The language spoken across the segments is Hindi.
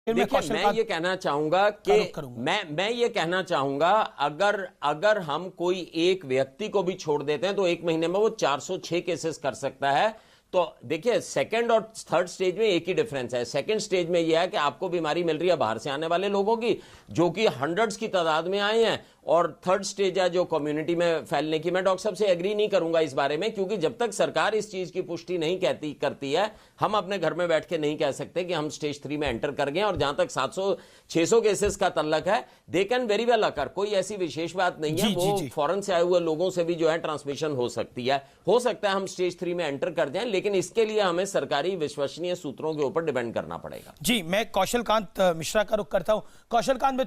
देखिए, मैं ये कहना चाहूंगा कि मैं ये कहना चाहूंगा अगर हम कोई एक व्यक्ति को भी छोड़ देते हैं तो एक महीने में वो 406 केसेस कर सकता है। तो देखिए, सेकंड और थर्ड स्टेज में एक ही डिफरेंस है। सेकंड स्टेज में यह है कि आपको बीमारी मिल रही है बाहर से आने वाले लोगों की, जो कि हंड्रेड्स की तादाद में आए हैं, और थर्ड स्टेज है जो कम्युनिटी में फैलने की। मैं डॉक्टर साहब से एग्री नहीं करूंगा इस बारे में, क्योंकि जब तक सरकार इस चीज की पुष्टि नहीं करती है, हम अपने घर में बैठ के नहीं कह सकते कि हम स्टेज 3 में एंटर कर गए। और जहां तक 700-600 केसेस का तल्लक है, दे कैन वेरी वेल अकर, कोई ऐसी विशेष बात नहीं है। वो फॉरेन से आए हुए लोगों से भी जो है ट्रांसमिशन हो सकती है। हो सकता है हम स्टेज 3 में एंटर कर जाएं, लेकिन इसके लिए हमें सरकारी विश्वसनीय सूत्रों के ऊपर डिपेंड करना पड़ेगा। जी, मैं कौशलकांत मिश्रा का रुख करता हूं। कौशलकांत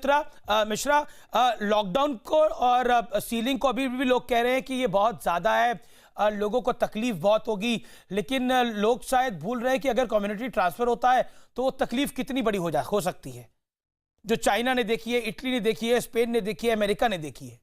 मिश्रा, लॉकडाउन को और सीलिंग को अभी भी लोग कह रहे हैं कि ये बहुत ज्यादा है, लोगों को तकलीफ बहुत होगी, लेकिन लोग शायद भूल रहे हैं कि अगर कम्युनिटी ट्रांसफर होता है तो वो तकलीफ कितनी बड़ी हो सकती है, जो चाइना ने देखी है, इटली ने देखी है, स्पेन ने देखी है, अमेरिका ने देखी है।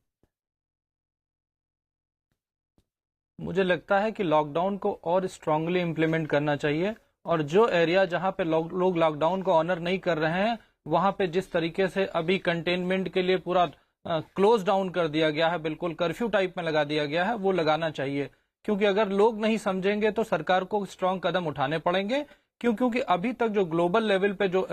मुझे लगता है कि लॉकडाउन को और स्ट्रांगली इंप्लीमेंट करना चाहिए, और जो एरिया जहां पे लोग लॉकडाउन को ऑनर नहीं कर रहे हैं, वहां पे जिस तरीके से अभी कंटेनमेंट के लिए पूरा क्लोज डाउन कर दिया गया है, बिल्कुल कर्फ्यू टाइप में लगा दिया गया है, वो लगाना चाहिए। क्योंकि अगर लोग नहीं समझेंगे तो सरकार को स्ट्रांग कदम उठाने पड़ेंगे। क्योंकि अभी तक जो ग्लोबल लेवल पे जो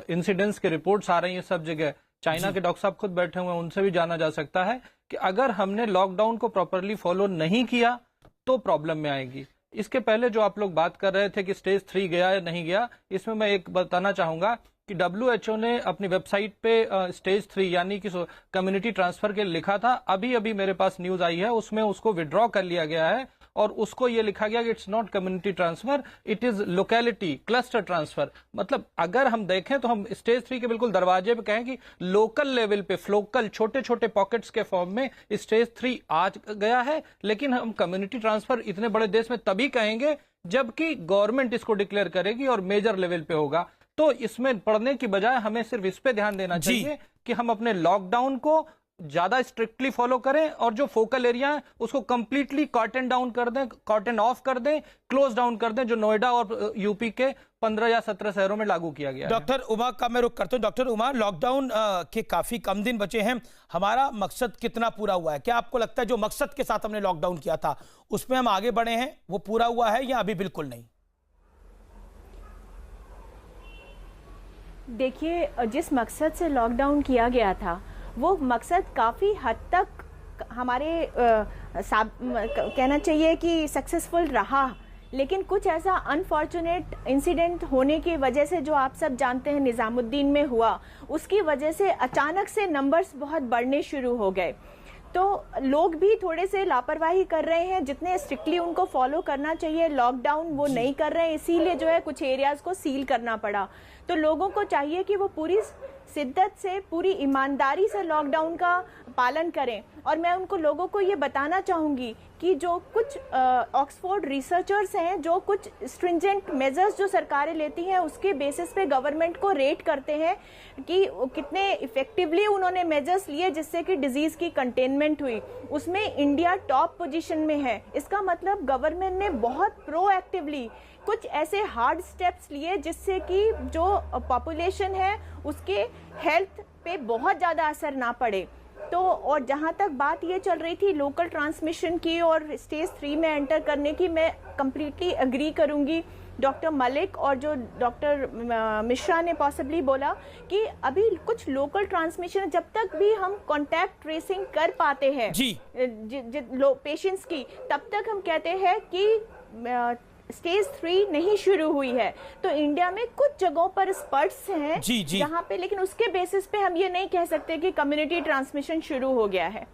इंसिडेंट्स के रिपोर्ट्स आ रही हैं सब जगह, चाइना के डॉक्टर साहब खुद बैठे हुए हैं, उनसे भी जाना जा सकता है कि अगर हमने लॉकडाउन को प्रॉपरली फॉलो नहीं किया तो प्रॉब्लम में आएगी। इसके पहले जो आप लोग बात कर रहे थे कि स्टेज 3 गया या नहीं गया, इसमें मैं एक बताना चाहूंगा कि WHO ने अपनी वेबसाइट पे स्टेज 3 यानी कि कम्युनिटी ट्रांसफर के लिखा था। अभी अभी मेरे पास न्यूज आई है, उसमें उसको विड्रॉ कर लिया गया है और उसको ये लिखा गया कि it's not community transfer, it is locality cluster transfer. मतलब अगर हम देखें तो हम स्टेज 3 के बिल्कुल दरवाजे पे कहें कि लोकल लेवल पे फ्लोकल छोटे छोटे पॉकेट्स के फॉर्म में स्टेज 3 आ गया है, लेकिन हम कम्युनिटी ट्रांसफर इतने बड़े देश में तभी कहेंगे जबकि गवर्नमेंट इसको डिक्लेयर करेगी और मेजर लेवल पे होगा। तो इसमें पढ़ने की बजाय हमें सिर्फ इस पे ध्यान देना चाहिए कि हम अपने लॉकडाउन को ज्यादा स्ट्रिक्टली फॉलो करें, और जो फोकल एरिया है उसको कंप्लीटली कॉर्टन डाउन कर दें, कॉर्टन ऑफ कर दें, क्लोज डाउन कर दें, जो नोएडा और यूपी के 15 या 17 शहरों में लागू किया गया है। डॉक्टर उमा का मैं रुख करता हूं। डॉक्टर उमा, लॉकडाउन के काफी कम दिन बचे हैं, हमारा मकसद कितना पूरा हुआ है? क्या आपको लगता है जो मकसद के साथ हमने लॉकडाउन किया था उसमें हम आगे बढ़े हैं, वो पूरा हुआ है या अभी बिल्कुल नहीं? देखिए, जिस मकसद से लॉकडाउन किया गया था वो मकसद काफ़ी हद तक हमारे कहना चाहिए कि सक्सेसफुल रहा, लेकिन कुछ ऐसा अनफॉर्चुनेट इंसिडेंट होने की वजह से, जो आप सब जानते हैं निज़ामुद्दीन में हुआ, उसकी वजह से अचानक से नंबर्स बहुत बढ़ने शुरू हो गए। तो लोग भी थोड़े से लापरवाही कर रहे हैं, जितने स्ट्रिक्टली उनको फॉलो करना चाहिए लॉकडाउन वो नहीं कर रहे हैं, इसीलिए जो है कुछ एरियाज को सील करना पड़ा। तो लोगों को चाहिए कि वो पूरी शिद्दत से, पूरी ईमानदारी से लॉकडाउन का पालन करें। और मैं उनको लोगों को ये बताना चाहूँगी कि जो कुछ ऑक्सफोर्ड रिसर्चर्स हैं, जो कुछ स्ट्रिंजेंट मेजर्स जो सरकारें लेती हैं उसके बेसिस पे गवर्नमेंट को रेट करते हैं कि कितने इफेक्टिवली उन्होंने मेजर्स लिए जिससे कि डिजीज की कंटेनमेंट हुई, उसमें इंडिया टॉप पोजीशन में है। इसका मतलब गवर्नमेंट ने बहुत प्रोएक्टिवली कुछ ऐसे हार्ड स्टेप्स लिए जिससे कि जो पॉपुलेशन है उसके हेल्थ पे बहुत ज़्यादा असर ना पड़े। तो और जहाँ तक बात ये चल रही थी लोकल ट्रांसमिशन की और स्टेज 3 में एंटर करने की, मैं कंप्लीटली एग्री करूँगी डॉक्टर मलिक और जो डॉक्टर मिश्रा ने पॉसिबली बोला कि अभी कुछ लोकल ट्रांसमिशन, जब तक भी हम कॉन्टैक्ट ट्रेसिंग कर पाते हैं पेशेंट्स की, तब तक हम कहते हैं कि स्टेज 3 नहीं शुरू हुई है। तो इंडिया में कुछ जगहों पर स्पर्ट्स हैं जहां पे, लेकिन उसके बेसिस पे हम ये नहीं कह सकते कि कम्युनिटी ट्रांसमिशन शुरू हो गया है।